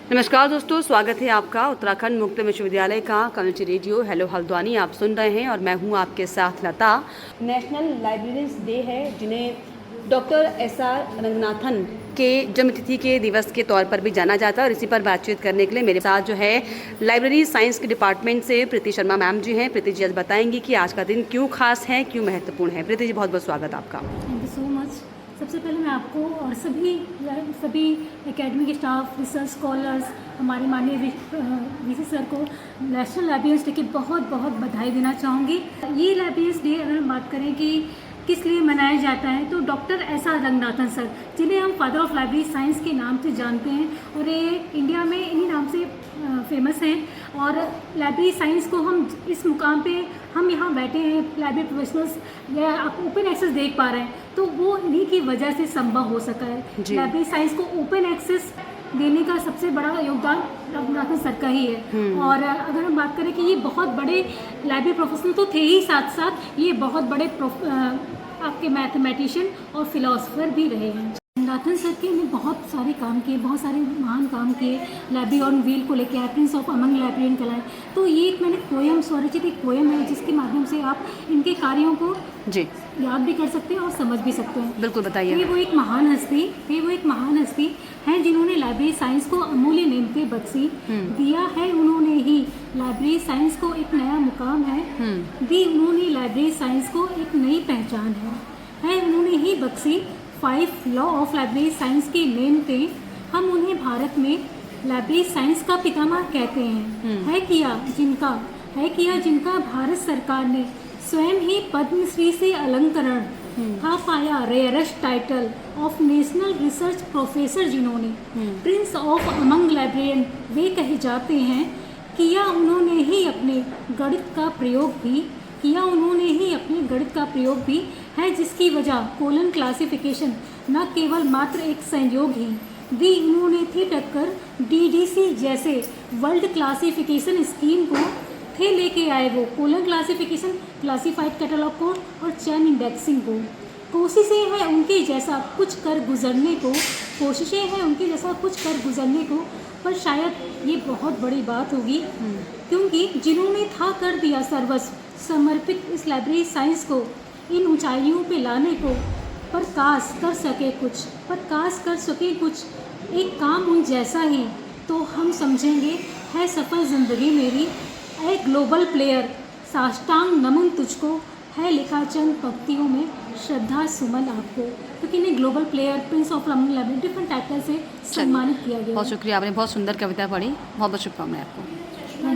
नमस्कार दोस्तों, स्वागत है आपका उत्तराखंड मुक्त विश्वविद्यालय का कम्युनिटी रेडियो हेलो हल्द्वानी आप सुन रहे हैं और मैं हूं आपके साथ लता। नेशनल लाइब्रेरीज डे है जिन्हें डॉक्टर एसआर रंगनाथन के जन्मतिथि के दिवस के तौर पर भी जाना जाता है और इसी पर बातचीत करने के लिए मेरे साथ जो है लाइब्रेरी साइंस के डिपार्टमेंट से प्रीति शर्मा मैम जी हैं। प्रीति जी आज बताएंगी कि आज का दिन क्यों खास है, क्यों महत्वपूर्ण है। प्रीति जी बहुत बहुत स्वागत आपका। Thank you so much. सबसे पहले मैं आपको और सभी एकेडमिक स्टाफ, रिसर्च स्कॉलर्स, हमारे माननीय वीसी सर को नेशनल लाइब्रेरीज डे की बहुत बहुत बधाई देना चाहूँगी। ये लाइब्रेरीज डे अगर हम बात करें कि किस लिए मनाया जाता है तो डॉक्टर एसआर रंगनाथन सर, जिन्हें हम फादर ऑफ लाइब्रेरी साइंस के नाम से जानते हैं और ये इंडिया में इन्हीं नाम से फेमस हैं। और लाइब्रेरी साइंस को हम इस मुकाम पे हम यहाँ बैठे हैं, लाइब्रेरी प्रोफेशनल्स या आप ओपन एक्सेस देख पा रहे हैं तो वो इन्हीं की वजह से संभव हो सका है। लाइब्रेरी साइंस को ओपन एक्सेस देने का सबसे बड़ा योगदान रंगनाथन सर का ही है। और अगर हम बात करें कि ये बहुत बड़े लाइब्रेरी प्रोफेशनल तो थे ही, साथ साथ ये बहुत बड़े आपके मैथमेटिशियन और फिलोसफर भी रहे हैं। रंगनाथन सर के ने बहुत सारे काम किए, बहुत सारे महान काम किए। लाइब्रेरी ऑन व्हील को लेकर प्रिंस ऑफ अमंग लाइब्रेरियन कहलाए। तो ये एक मैंने पोएम स्वरचित एक पोएम है जिसके माध्यम से आप इनके कार्यों को जी याद भी कर सकते हैं और समझ भी सकते हैं। बिल्कुल बताइए। वो एक महान हस्ती है जिन्होंने लाइब्रेरी साइंस को अमूल्य नेमतें बख्शी दिया है। उन्होंने ही लाइब्रेरी साइंस को एक नया मुकाम है दी। उन्होंने लाइब्रेरी साइंस को एक नई पहचान है। उन्होंने ही बख्शी 5 लॉ ऑफ लाइब्रेरी साइंस की नेमतें। हम उन्हें भारत में लाइब्रेरी साइंस का पितामह कहते हैं। है किया जिनका भारत सरकार ने स्वयं ही पद्मश्री से अलंकरण था पाया। Rarest title of national research professor जिन्होंने प्रिंस ऑफ अमंग लाइब्रेरियन वे कहे जाते हैं। किया उन्होंने ही अपने गणित का प्रयोग भी है जिसकी वजह कोलन क्लासिफिकेशन न केवल मात्र एक संयोग ही दी। उन्होंने थी टक्कर डीडीसी जैसे वर्ल्ड क्लासिफिकेशन स्कीम को थे लेके आए वो colon classification, classified catalogue code और चैन इंडेक्सिंग को। कोशिशें हैं उनके जैसा कुछ कर गुजरने को पर शायद ये बहुत बड़ी बात होगी क्योंकि जिन्होंने था कर दिया सर्वस्व समर्पित इस लाइब्रेरी साइंस को इन ऊंचाइयों पे लाने को। पर काश कर सके कुछ एक काम उन जैसा ही तो हम समझेंगे है सफल ज़िंदगी मेरी। ए ग्लोबल प्लेयर साष्टांग नमन तुझको है लिखा चंद पंक्तियों में श्रद्धा सुमन आपको। तो किन्हें global player, Prince of among library different title से सम्मानित किया गया। बहुत शुक्रिया, आपने बहुत सुंदर कविता पढ़ी। बहुत बहुत शुभकामनाएं आपको।